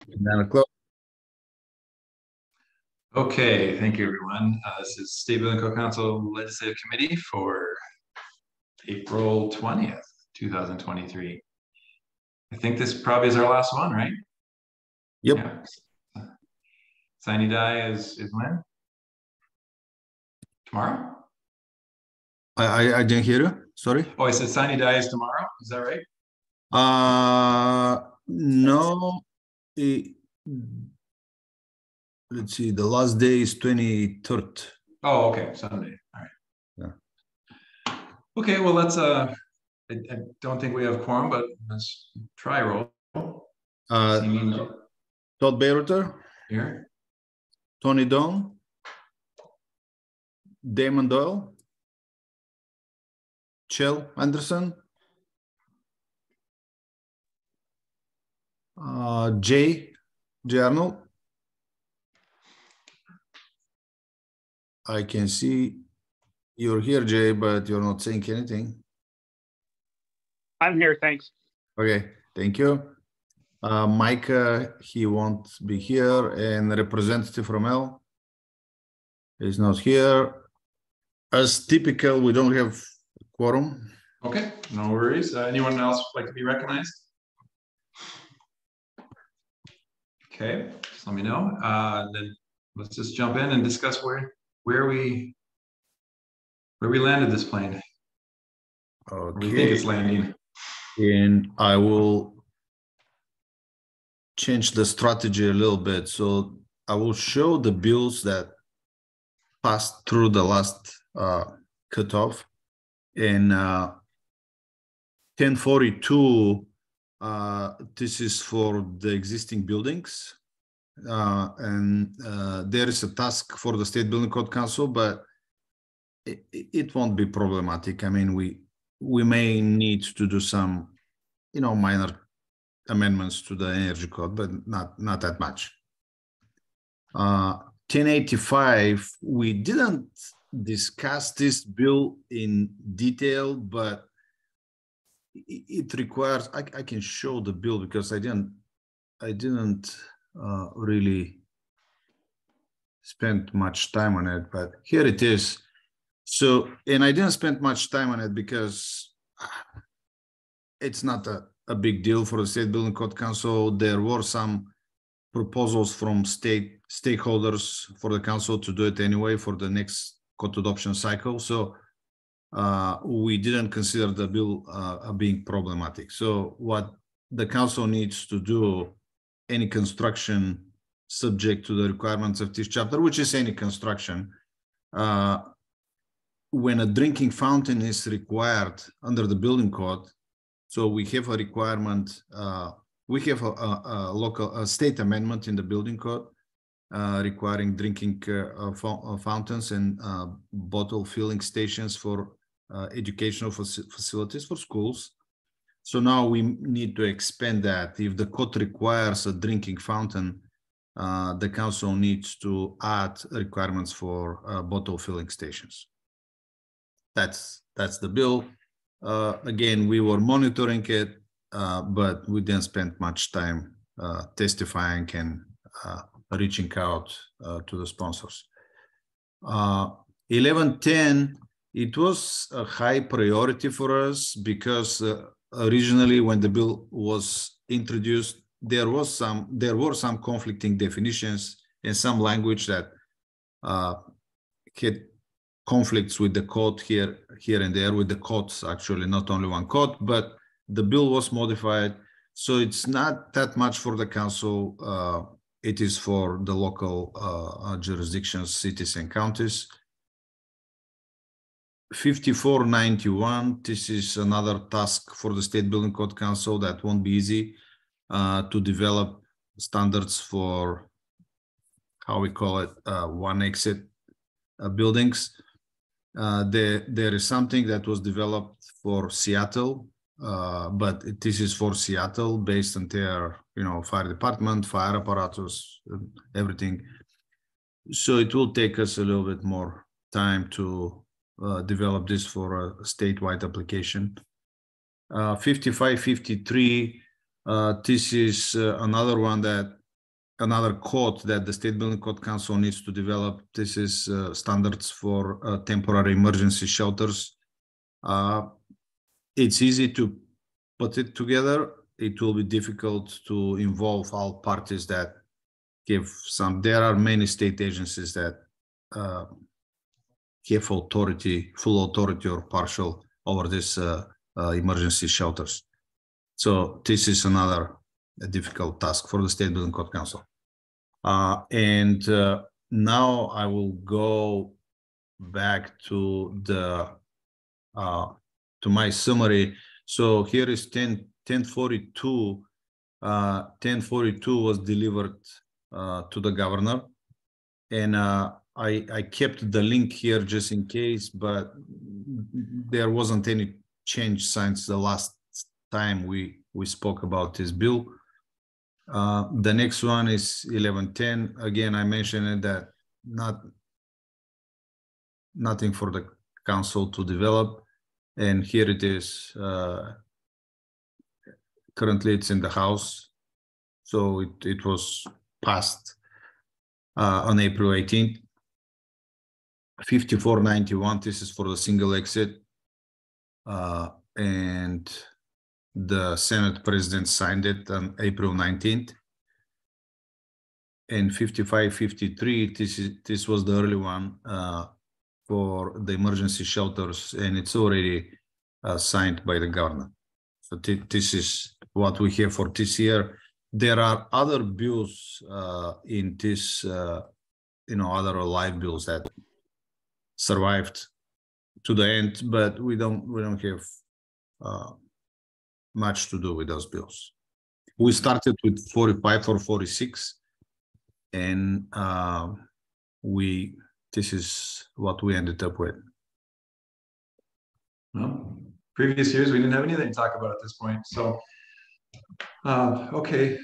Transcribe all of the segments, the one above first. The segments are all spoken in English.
9 o'clock. Okay, thank you, everyone. This is State Building Co-Council Legislative Committee for April 20th, 2023. I think this probably is our last one, right? Yep. Yeah. Sine die is when? Tomorrow? I didn't hear you. Sorry. Oh, I said sine die is tomorrow. Is that right? No. Let's see. The last day is 23rd. Oh, okay, Sunday. All right. Yeah. Okay, well, let's. I don't think we have quorum, but let's try roll. Todd Bayreuther. Here. Tony Don. Damon Doyle. Chell Anderson. Jay Arnold. I can see you're here, Jay, but you're not saying anything. I'm here, thanks. Okay, thank you. Mike, he won't be here, and Representative Rommel is not here. As typical, we don't have quorum. Okay, no worries. Anyone else like to be recognized? Okay, just let me know. Then let's just jump in and discuss where we landed this plane. Okay. We think it's landing. And I will change the strategy a little bit. So I will show the bills that passed through the last cutoff. In 1042, this is for the existing buildings. And there is a task for the State Building Code Council, but it won't be problematic. I mean, we may need to do some, minor amendments to the energy code, but not that much. 1085, we didn't discuss this bill in detail, but it requires, I can show the bill because I didn't really spend much time on it, but here it is. So, and I didn't spend much time on it because it's not a big deal for the State Building Code Council. There were some proposals from state stakeholders for the council to do it anyway for the next code adoption cycle. So we didn't consider the bill being problematic. So what the council needs to do, any construction subject to the requirements of this chapter, which is any construction, when a drinking fountain is required under the building code, so we have a requirement, we have a state amendment in the building code requiring drinking fountains and bottle filling stations for educational facilities for schools. So now we need to expand that. If the code requires a drinking fountain, the council needs to add requirements for bottle filling stations. That's the bill. Again, we were monitoring it, but we didn't spend much time testifying and reaching out to the sponsors. 1110, it was a high priority for us because originally when the bill was introduced, there were some conflicting definitions and some language that had conflicts with the code here and there, with the codes, actually, not only one code, but the bill was modified. So it's not that much for the council. It is for the local jurisdictions, cities and counties. 5491, this is another task for the State Building Code Council that won't be easy to develop standards for, how we call it, one exit buildings. There is something that was developed for Seattle, but this is for Seattle based on their, fire department, fire apparatus, everything. So it will take us a little bit more time to develop this for a statewide application. 5553, this is another one that another code that the State Building Code Council needs to develop. This is standards for temporary emergency shelters. It's easy to put it together. It will be difficult to involve all parties that give some. There are many state agencies that have authority, full authority or partial over this emergency shelters. So this is another difficult task for the State Building Code Council. And now I will go back to the to my summary. So here is 1042. 1042 was delivered to the governor, and I kept the link here just in case, but there wasn't any change since the last time we spoke about this bill. The next one is 1110. Again, I mentioned that nothing for the council to develop, and here it is. Currently, it's in the House, so it was passed on April 18th. 5491. This is for the single exit, and the Senate President signed it on April 19th. And 5553, this was the early one for the emergency shelters, and it's already signed by the governor. So this is what we have for this year. There are other bills in this, other live bills that survived to the end, but we don't have much to do with those bills. We started with 45 or 46, and this is what we ended up with. Well, previous years we didn't have anything to talk about at this point. So, okay,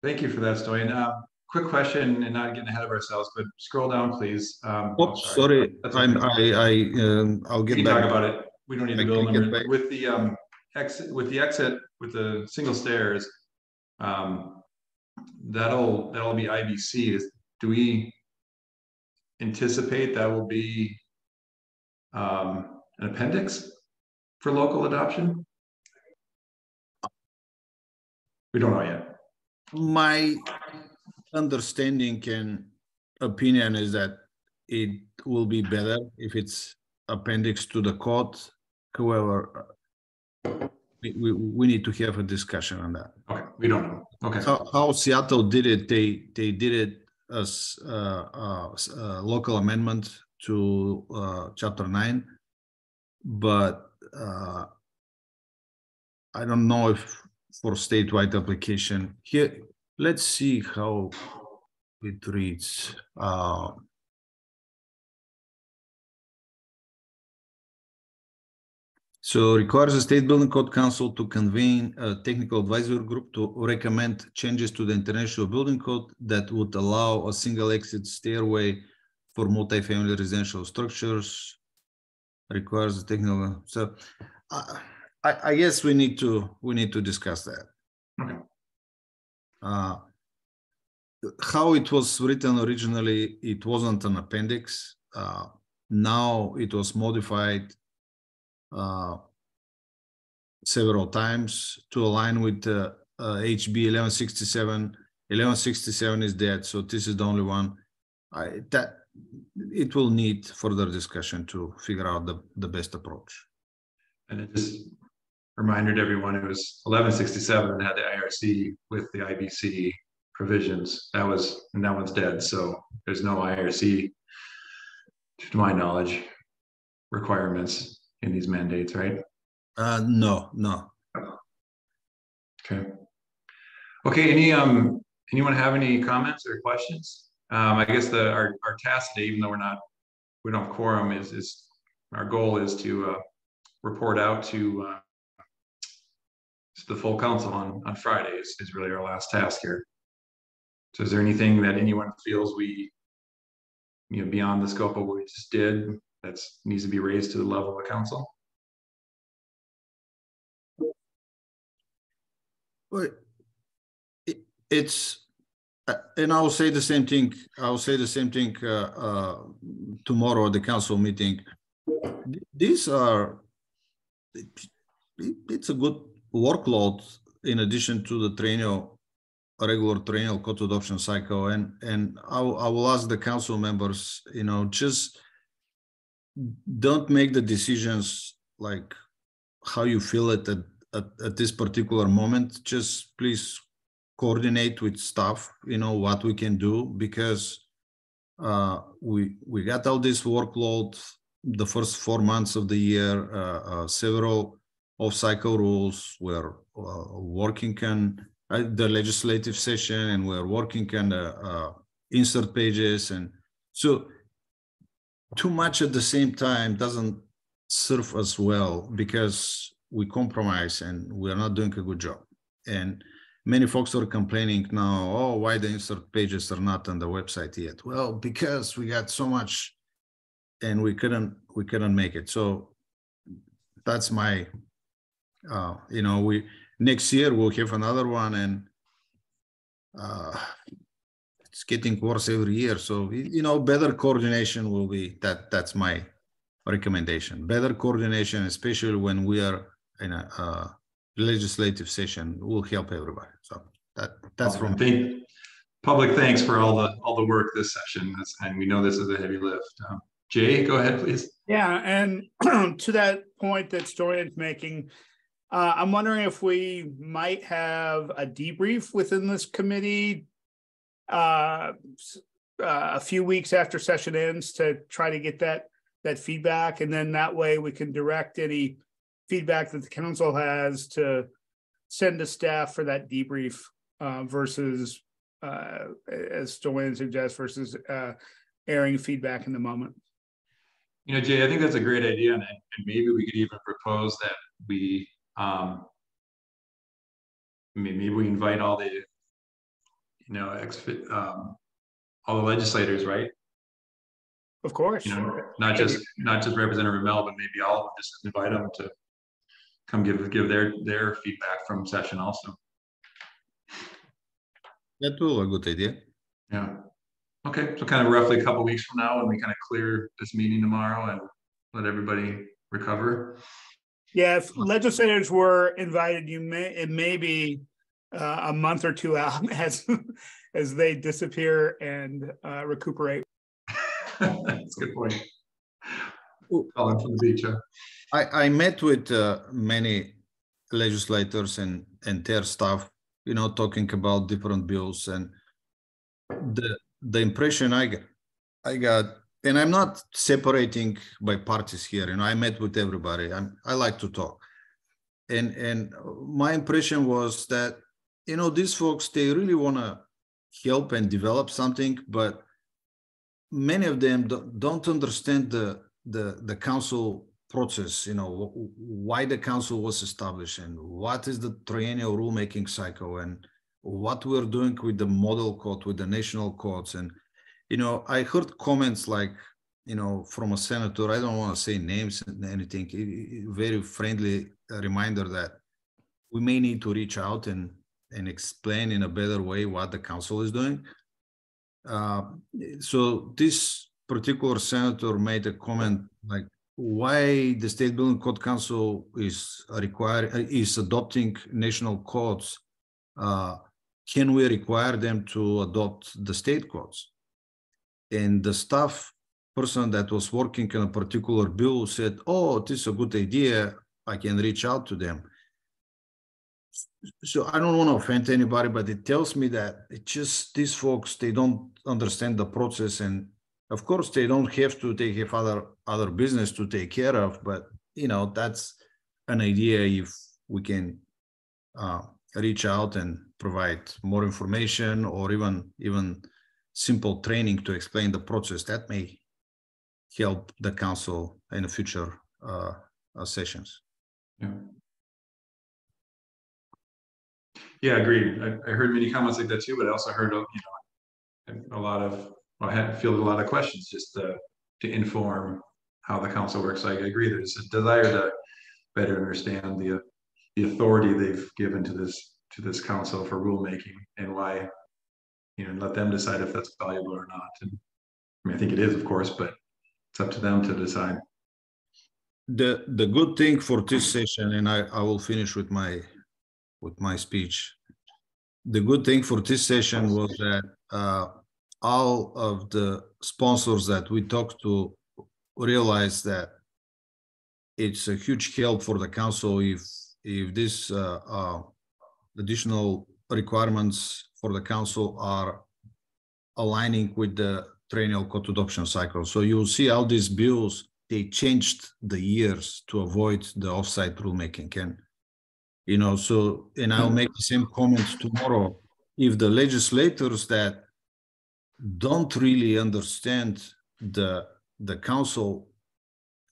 thank you for that, Stoyan. Quick question, and not getting ahead of ourselves, but scroll down, please. Sorry. I'll get back. Talk about it. We don't need the bill number. With the exit, with the single stairs, that'll be IBC. Do we anticipate that will be an appendix for local adoption? We don't know yet. My understanding and opinion is that it will be better if it's appendix to the code. However, we need to have a discussion on that. Okay, we don't know. Okay. How Seattle did it, they did it as a local amendment to Chapter 9, but I don't know if for statewide application here. Let's see how it reads. So requires the State Building Code Council to convene a technical advisory group to recommend changes to the International Building Code that would allow a single exit stairway for multifamily residential structures. Requires the technical. So I guess we need to discuss that. Okay. How it was written originally, it wasn't an appendix. Now it was modified several times to align with HB 1167. 1167 is dead, so this is the only one. That it will need further discussion to figure out the best approach. And it just reminder to everyone, it was 1167 and had the IRC with the IBC provisions. That one's dead. So there's no IRC, to my knowledge, requirements in these mandates, right? No. Okay. Okay. Anyone have any comments or questions? I guess our task today, even though we don't have quorum, is our goal is to report out to the full council on Friday is really our last task here. So is there anything that anyone feels beyond the scope of what we just did that needs to be raised to the level of the council? Well, it's And I will say the same thing. I will say the same thing tomorrow at the council meeting. These are, it's a good workload in addition to the triennial, regular triennial code adoption cycle. And I will ask the council members, you know, just don't make the decisions like how you feel it at this particular moment. Just please coordinate with staff, you know, what we can do, because we got all this workload the first 4 months of the year, several off-cycle rules. We're working on the legislative session, and we're working on insert pages, and so too much at the same time doesn't serve us well, because we compromise and we're not doing a good job. And many folks are complaining now, oh, why the insert pages are not on the website yet? Well, because we got so much and we couldn't make it. So that's my, you know, next year we'll have another one, and it's getting worse every year. So, you know, better coordination will be, that's my recommendation. Better coordination, especially when we are in a legislative session, will help everybody. So that's from me. Public thanks for all the work this session, and we know this is a heavy lift. Jay, go ahead, please. Yeah, and to that point that Storian's making, I'm wondering if we might have a debrief within this committee a few weeks after session ends to try to get that feedback, and then that way we can direct any feedback that the council has to send to staff for that debrief versus, as Storian suggests, versus airing feedback in the moment. You know, Jay, I think that's a great idea, and maybe we could even propose that we, maybe we invite all the, you know, all the legislators, right? Of course. You know, not just Representative Ramel, but maybe all of them. Just invite them to come give their feedback from session also. That will be a good idea. Yeah. Okay. So kind of roughly a couple of weeks from now, when we kind of clear this meeting tomorrow and let everybody recover. Yeah, if legislators were invited, it may be a month or two out as they disappear and recuperate. That's a good point. Calling from the beach, huh? I met with many legislators and their staff, you know, talking about different bills, and the impression I got, and I'm not separating by parties here. You know, I met with everybody. I like to talk, and my impression was that, you know, these folks, they really want to help and develop something, but many of them don't understand the council process, you know, why the council was established and what is the triennial rulemaking cycle and what we're doing with the model code, with the national codes. And, you know, I heard comments like, you know, from a senator, I don't want to say names and anything, very friendly reminder that we may need to reach out and explain in a better way what the council is doing. So this particular senator made a comment like, why the State Building Code Council is adopting national codes. Can we require them to adopt the state codes? And the staff person that was working on a particular bill said, oh, this is a good idea. I can reach out to them. So I don't want to offend anybody, but it tells me that it just, these folks, they don't understand the process. And of course they don't have to, they have other business to take care of, but you know, that's an idea. If we can reach out and provide more information, or even simple training to explain the process, that may help the council in the future sessions. Yeah. Yeah, agreed. I heard many comments like that too, but I also heard, you know, I had fielded a lot of questions just to inform how the council works. So I agree. There's a desire to better understand the authority they've given to this council for rulemaking, and why let them decide if that's valuable or not. And I mean, I think it is, of course, but it's up to them to decide. The good thing for this session, and I will finish with my speech. The good thing for this session was that all of the sponsors that we talked to realized that it's a huge help for the council if this additional requirements for the council are aligning with the triennial code adoption cycle. So you'll see all these bills, they changed the years to avoid the offsite rulemaking. And so, and I'll make the same comments tomorrow. If the legislators that don't really understand the council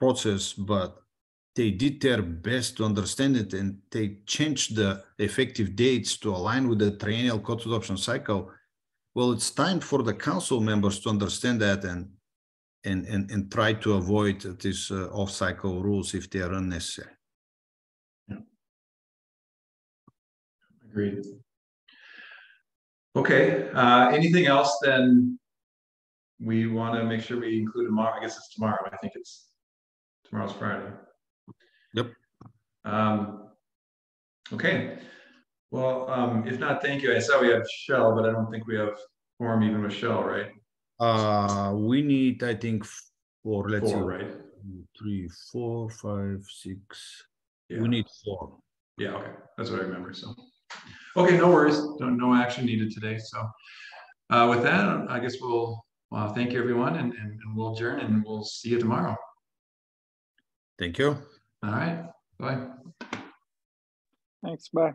process, but they did their best to understand it and they changed the effective dates to align with the triennial code adoption cycle, well, it's time for the council members to understand that and try to avoid these off-cycle rules if they are unnecessary. Yeah. Agreed. Okay. Anything else then we want to make sure we include tomorrow? I guess it's tomorrow. I think tomorrow's Friday. Yep. Okay. Well, if not, thank you. I saw we have Shell, but I don't think we have quorum even with Shell, right? We need, I think, four, let's see, right? 3, 4, 5, 6. Yeah. We need 4. Yeah, okay. That's what I remember. So, okay, no worries. No action needed today. So, with that, I guess we'll thank you, everyone, and we'll adjourn, and we'll see you tomorrow. Thank you. All right. Bye. Thanks. Bye.